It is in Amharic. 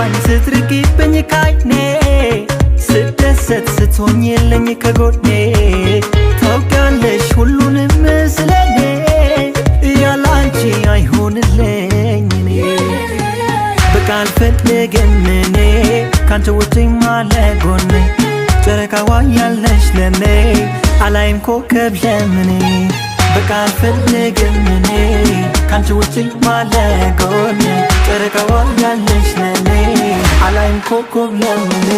ስትከፋኝ ስትርቂብኝ ካይኔ ስደሰት ስትሆኝልኝ ከጎኔ ታውቂያለሽ ሁሉንም ስለኔ ያላንቺ አይሆንልኝ እኔ በቃ አልፈልግም እኔ ካንቺ ውጪ ማለጎኔ ጨረቃዋ ያለሽ ለኔ አላይም ኮከብ ለምኔ በቃ አልፈልግም እኔ ካንቺ ውጪ ማለጎኔ ጨረቃዋ ያለሽ ለኔ አላይም ኮከብ ለምኔ